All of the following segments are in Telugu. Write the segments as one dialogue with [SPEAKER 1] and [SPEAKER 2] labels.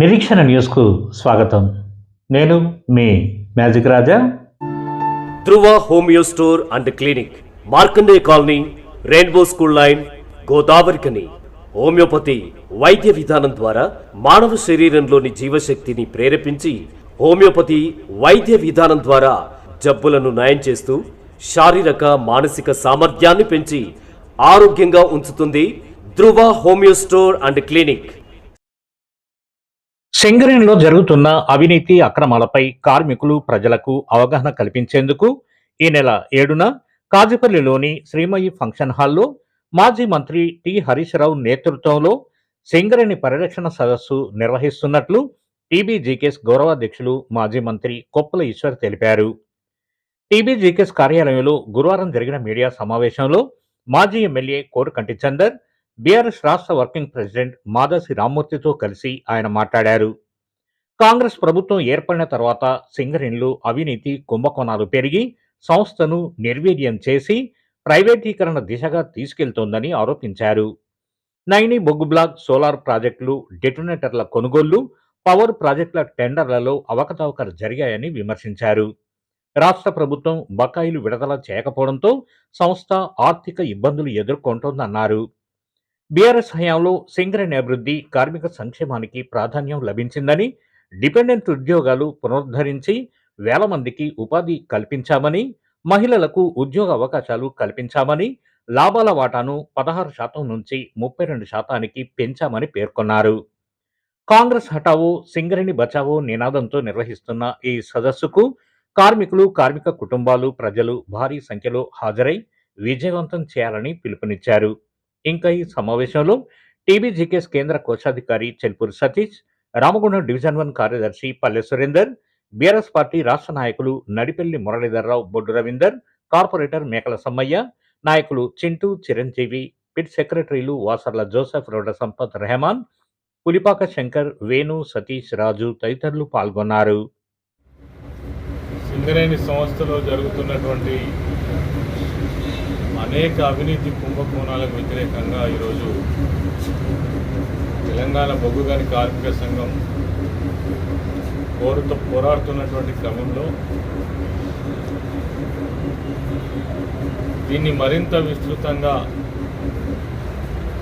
[SPEAKER 1] నిరీక్షణ న్యూస్కు స్వాగతం. నేను మీ magic Raja.
[SPEAKER 2] Dhruva homeo store and clinic, Markande colony, rainbow school line, Godavarikhani. Homeopathy వైద్య విధానం ద్వారా మానవ శరీరంలోని జీవశక్తిని ప్రేరేపించి హోమియోపతి వైద్య విధానం ద్వారా జబ్బులను నయం చేస్తూ శారీరక మానసిక సామర్థ్యాన్ని పెంచి ఆరోగ్యంగా ఉంచుతుంది. ధృవ హోమియో స్టోర్ అండ్ క్లినిక్.
[SPEAKER 1] సింగరేణిలో జరుగుతున్న అవినీతి అక్రమాలపై కార్మికులు ప్రజలకు అవగాహన కల్పించేందుకు ఈ నెల 7న కాజీపల్లిలోని శ్రీమయి ఫంక్షన్ హాల్లో మాజీ మంత్రి టి హరీష్ రావు నేతృత్వంలో సింగరేణి పరిరక్షణ సదస్సు నిర్వహిస్తున్నట్లు టీబీజీకేఎస్ గౌరవాధ్యక్షులు మాజీ మంత్రి కొప్పుల ఈశ్వర్ తెలిపారు. టీబీజీకేఎస్ కార్యాలయంలో గురువారం జరిగిన మీడియా సమావేశంలో మాజీ ఎమ్మెల్యే కోరుకంటి చందర్, బీఆర్ఎస్ రాష్ట్ర వర్కింగ్ ప్రెసిడెంట్ మాదాసి రామ్మూర్తితో కలిసి ఆయన మాట్లాడారు. కాంగ్రెస్ ప్రభుత్వం ఏర్పడిన తర్వాత సింగరేణిలో అవినీతి కుంభకోణాలు పెరిగి సంస్థను నిర్వీర్యం చేసి ప్రైవేటీకరణ దిశగా తీసుకెళ్తోందని ఆరోపించారు. నైని బొగ్గు బ్లాక్, సోలార్ ప్రాజెక్టులు, డెటోనేటర్ల కొనుగోళ్లు, పవర్ ప్రాజెక్టుల టెండర్లలో అవకతవకలు జరిగాయని విమర్శించారు. రాష్ట్ర ప్రభుత్వం బకాయిలు విడుదల చేయకపోవడంతో సంస్థ ఆర్థిక ఇబ్బందులు ఎదుర్కొంటోందన్నారు. బీఆర్ఎస్ హయాంలో సింగరేణి అభివృద్ధి, కార్మిక సంక్షేమానికి ప్రాధాన్యం లభించిందని, డిపెండెంట్ ఉద్యోగాలు పునరుద్ధరించి వేల మందికి ఉపాధి కల్పించామని, మహిళలకు ఉద్యోగ అవకాశాలు కల్పించామని, లాభాల వాటాను 16% నుంచి 32% పెంచామని పేర్కొన్నారు. కాంగ్రెస్ హటావో, సింగరేణి బచావో నినాదంతో నిర్వహిస్తున్న ఈ సదస్సుకు కార్మికులు, కార్మిక కుటుంబాలు, ప్రజలు భారీ సంఖ్యలో హాజరై విజయవంతం చేయాలని పిలుపునిచ్చారు. ఇంకా ఈ సమావేశంలో టీబీజీకేఎస్ కేంద్ర కోశాధికారి చెల్పూరి సతీష్, రామగుండం డివిజన్ 1 కార్యదర్శి పల్లె సురేందర్, బీఆర్ఎస్ పార్టీ రాష్ట్ర నాయకులు నడిపెల్లి మురళీధర్రావు, బొడ్డు రవీందర్, కార్పొరేటర్ మేకల సమ్మయ్య, నాయకులు చింటూ, చిరంజీవి, పిట్ సెక్రటరీలు వాసర్ల జోసెఫ్, రోడ్ల సంపత్, రెహమాన్, పులిపాక శంకర్, వేణు, సతీష్, రాజు తదితరులు పాల్గొన్నారు.
[SPEAKER 3] సింగరేణి సంస్థలో జరుగుతున్నటువంటి అనేక అవినీతి కుంభకోణాలకు వ్యతిరేకంగా ఈరోజు తెలంగాణ బొగ్గుగని కార్మిక సంఘం పోరాడుతున్నటువంటి క్రమంలో దీన్ని మరింత విస్తృతంగా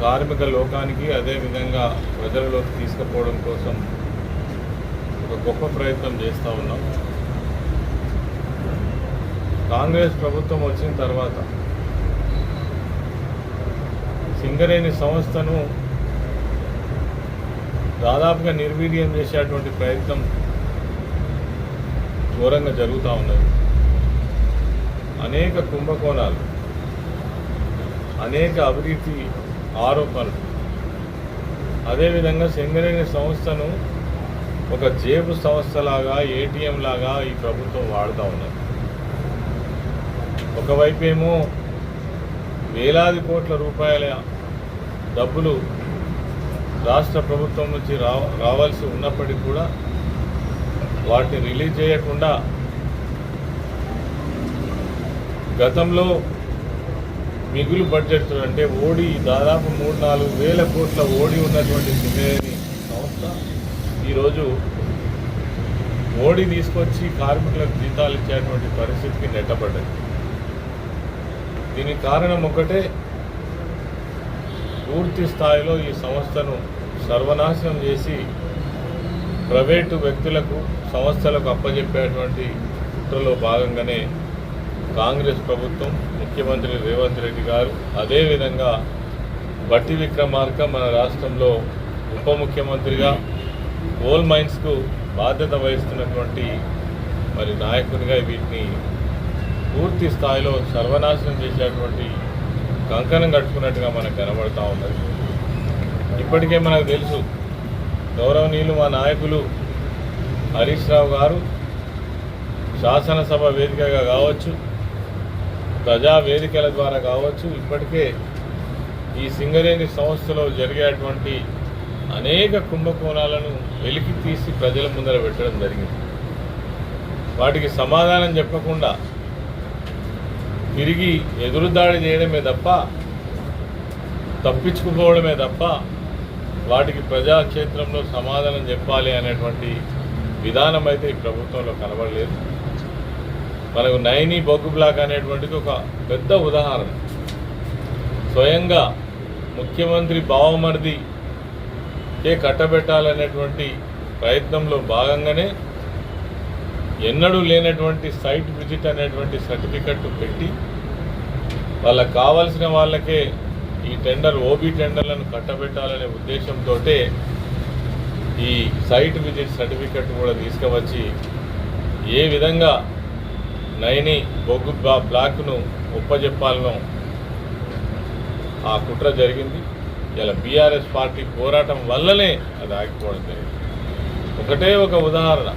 [SPEAKER 3] కార్మిక లోకానికి, అదేవిధంగా ప్రజలలోకి తీసుకుపోవడం కోసం ఒక గొప్ప ప్రయత్నం చేస్తూ ఉన్నాం. కాంగ్రెస్ ప్రభుత్వం వచ్చిన తర్వాత సింగరేణి సంస్థను దాదాపుగా నిర్వీర్యం చేసేటువంటి ప్రయత్నం ఘోరంగా జరుగుతూ ఉన్నది. అనేక కుంభకోణాలు, అనేక అవినీతి ఆరోపణలు, అదేవిధంగా సింగరేణి సంస్థను ఒక జేబు సంస్థలాగా, ఏటీఎం లాగా ఈ ప్రభుత్వం వాడుతూ ఉన్నది. ఒకవైపేమో వేలాది కోట్ల రూపాయల డబ్బులు రాష్ట్ర ప్రభుత్వం నుంచి రావాల్సి ఉన్నప్పటికీ కూడా వాటిని రిలీజ్ చేయకుండా గతంలో మిగులు బడ్జెట్ అంటే ఓడి దాదాపు 3-4 వేల కోట్ల ఓడి ఉన్నటువంటి సింగరేణి సంస్థ ఈరోజు ఓడి తీసుకొచ్చి కార్మికులకు జీతాలు ఇచ్చేటువంటి పరిస్థితికి నెట్టబడ్డది. దీనికి కారణం ఒకటే, పూర్తి స్థాయిలో ఈ సంస్థను సర్వనాశనం చేసి ప్రైవేటు వ్యక్తులకు, సంస్థలకు అప్పజెప్పేటువంటి కుట్రలో భాగంగానే కాంగ్రెస్ ప్రభుత్వం, ముఖ్యమంత్రి రేవంత్ రెడ్డి గారు, అదేవిధంగా బట్టి విక్రమార్క మన రాష్ట్రంలో ఉప ముఖ్యమంత్రిగా కోల్ మైన్స్కు బాధ్యత వహిస్తున్నటువంటి నాయకునిగా వీటిని పూర్తి స్థాయిలో సర్వనాశనం చేసేటువంటి కంకణం కట్టుకున్నట్టుగా మనకు కనబడతా ఉన్నది. ఇప్పటికే మనకు తెలుసు, గౌరవనీయులు మా నాయకులు హరీష్ రావు గారు శాసనసభ వేదికగా కావచ్చు, ప్రజా వేదికల ద్వారా కావచ్చు, ఇప్పటికే ఈ సింగరేణి సంస్థలో జరిగేటువంటి అనేక కుంభకోణాలను వెలికి తీసి ప్రజల ముందర పెట్టడం జరిగింది. వాటికి సమాధానం చెప్పకుండా తిరిగి ఎదురుదాడి చేయడమే తప్ప, తప్పించుకుపోవడమే తప్ప వాటికి ప్రజాక్షేత్రంలో సమాధానం చెప్పాలి అనేటువంటి విధానం అయితే ఈ ప్రభుత్వంలో కనబడలేదు. మనకు నైని బొగ్గు బ్లాక్ అనేటువంటిది ఒక పెద్ద ఉదాహరణ. స్వయంగా ముఖ్యమంత్రి బావమరిదికే కట్టబెట్టాలనేటువంటి ప్రయత్నంలో భాగంగానే ఎన్నడూ లేనటువంటి సైట్ విజిట్ అనేటువంటి సర్టిఫికెట్ పెట్టి వాళ్ళకు కావాల్సిన వాళ్ళకే ఈ టెండర్ ఓబీ టెండర్లను కట్టబెట్టాలనే ఉద్దేశంతో ఈ సైట్ విజిట్ సర్టిఫికెట్ కూడా తీసుకువచ్చి ఏ విధంగా నైని బొగ్గు బ్లాక్ను ఒప్పజెప్పాలనో ఆ కుట్ర జరిగింది. ఇలా బీఆర్ఎస్ పార్టీ పోరాటం వల్లనే అది ఆగిపోవడం జరిగింది. ఒకటే ఒక ఉదాహరణ,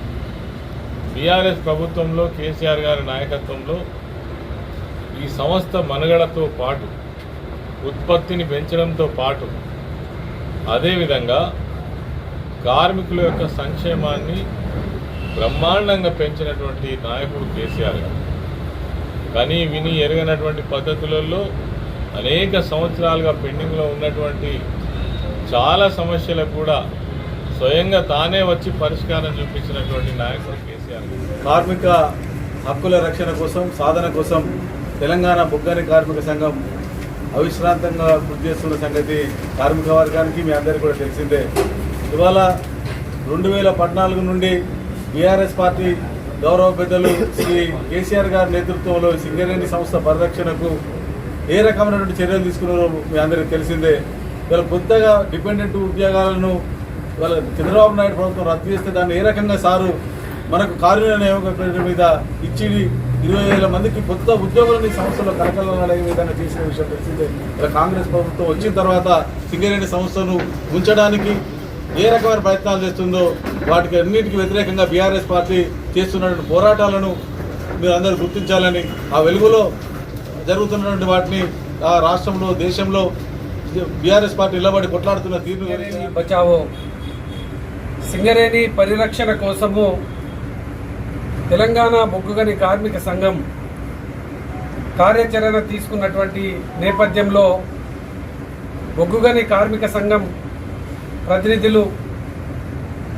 [SPEAKER 3] బీఆర్ఎస్ ప్రభుత్వంలో కేసీఆర్ గారి నాయకత్వంలో ఈ సంస్థ మనుగడతో పాటు ఉత్పత్తిని పెంచడంతో పాటు అదేవిధంగా కార్మికుల యొక్క సంక్షేమాన్ని బ్రహ్మాండంగా పెంచినటువంటి నాయకుడు కేసీఆర్ గారు. కానీ విని ఎరగనటువంటి పద్ధతులలో అనేక సంవత్సరాలుగా పెండింగ్లో ఉన్నటువంటి చాలా సమస్యలకు కూడా స్వయంగా తానే వచ్చి పరిష్కారం చూపించినటువంటి నాయకుడు కేసీఆర్ గారు.
[SPEAKER 4] కార్మిక హక్కుల రక్షణ కోసం, సాధన కోసం తెలంగాణ బొగ్గని కార్మిక సంఘం అవిశ్రాంతంగా కృషి చేస్తున్న సంగతి కార్మిక వర్గానికి మీ అందరికీ కూడా తెలిసిందే. ఇవాళ 2014 నుండి బీఆర్ఎస్ పార్టీ గౌరవ పెద్దలు శ్రీ కేసీఆర్ గారి నేతృత్వంలో సింగరేణి సంస్థ పరిరక్షణకు ఏ రకమైనటువంటి చర్యలు తీసుకున్నారో మీ అందరికీ తెలిసిందే. ఇవాళ కొత్తగా డిపెండెంట్ ఉద్యోగాలను ఇవాళ చంద్రబాబు నాయుడు ప్రభుత్వం రద్దు చేస్తే దాన్ని ఏ రకంగా సారు మనకు కార్మిక నియామక మీద ఇచ్చి 20,000 మందికి కొత్త ఉద్యోగులని సంస్థలో కలకలనే విధంగా చేసిన విషయం తెలిసిందే. ఇలా కాంగ్రెస్ ప్రభుత్వం వచ్చిన తర్వాత సింగరేణి సంస్థను ఉంచడానికి ఏ రకమైన ప్రయత్నాలు చేస్తుందో వాటికి అన్నింటికి వ్యతిరేకంగా బీఆర్ఎస్ పార్టీ చేస్తున్నటువంటి పోరాటాలను మీరు అందరూ గుర్తించాలని, ఆ వెలుగులో జరుగుతున్నటువంటి వాటిని ఆ రాష్ట్రంలో దేశంలో బీఆర్ఎస్ పార్టీ నిలబడి కొట్లాడుతున్న తీరు
[SPEAKER 5] బచావో సింగరేణి పరిరక్షణ కోసము తెలంగాణ బొగ్గుగని కార్మిక సంఘం కార్యాచరణ తీసుకున్నటువంటి నేపథ్యంలో బొగ్గుగని కార్మిక సంఘం ప్రతినిధులు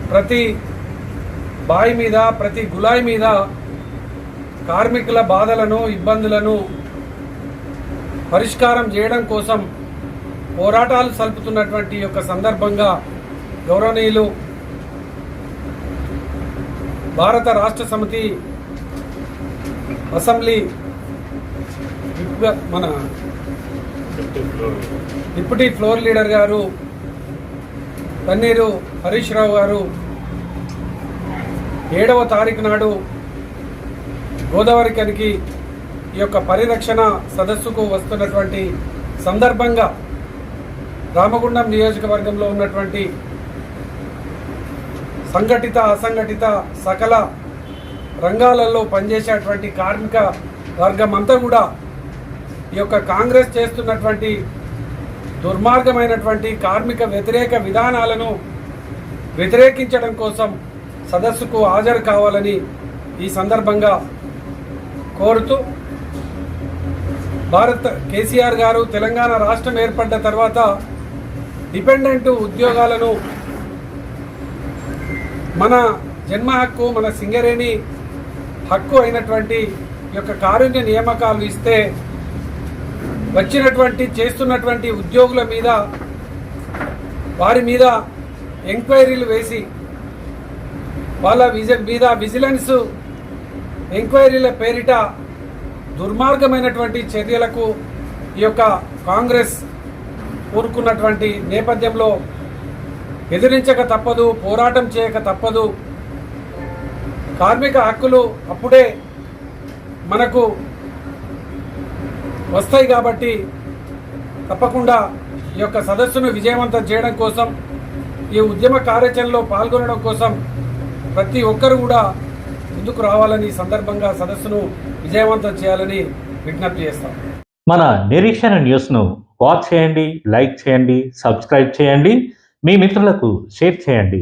[SPEAKER 5] ప్రతి బాయి మీద, ప్రతి గులాయి మీద కార్మికుల బాధలను, ఇబ్బందులను పరిష్కారం చేయడం కోసం పోరాటాలు సల్పుతున్నటువంటి యొక్క సందర్భంగా గౌరవనీయులు భారత రాష్ట్ర సమితి అసెంబ్లీ మన డిప్యూటీ ఫ్లోర్ లీడర్ గారు తన్నీరు హరీష్ రావు గారు 7వ తారీఖు నాడు గోదావరికనికి ఈ యొక్క పరిరక్షణ సదస్సుకు వస్తున్నటువంటి సందర్భంగా రామగుండం నియోజకవర్గంలో ఉన్నటువంటి సంఘటిత, అసంఘటిత సకల రంగాలలో పనిచేసేటువంటి కార్మిక వర్గం అంతా కూడా ఈ యొక్క కాంగ్రెస్ చేస్తున్నటువంటి దుర్మార్గమైనటువంటి కార్మిక వ్యతిరేక విధానాలను వ్యతిరేకించడం కోసం సదస్సుకు హాజరు కావాలని ఈ సందర్భంగా కోరుతూ, కేసీఆర్ గారు తెలంగాణ రాష్ట్రం ఏర్పడ్డ తర్వాత డిపెండెంట్ ఉద్యోగాలను మన జన్మ హక్కు, మన సింగరేణి హక్కు అయినటువంటి ఈ యొక్క కారుణ్య నియామకాలు ఇస్తే చేస్తున్నటువంటి ఉద్యోగుల మీద, వారి మీద ఎంక్వైరీలు వేసి వాళ్ళ మీద విజిలెన్స్ ఎంక్వైరీల పేరిట దుర్మార్గమైనటువంటి చర్యలకు ఈ యొక్క కాంగ్రెస్ కోరుకున్నటువంటి నేపథ్యంలో ఎదిరించక తప్పదు, పోరాటం చేయక తప్పదు. కార్మిక హక్కులు అప్పుడే మనకు వస్తాయి కాబట్టి తప్పకుండా ఈ యొక్క సదస్సును విజయవంతం చేయడం కోసం, ఈ ఉద్యమ కార్యాచరణలో పాల్గొనడం కోసం ప్రతి ఒక్కరు కూడా ముందుకు రావాలని సందర్భంగా సదస్సును విజయవంతం చేయాలని విజ్ఞప్తి చేస్తాం.
[SPEAKER 1] మన నిరీక్షణ న్యూస్ను వాచ్ చేయండి, లైక్ చేయండి, సబ్స్క్రైబ్ చేయండి, మీ మిత్రులకు షేర్ చేయండి.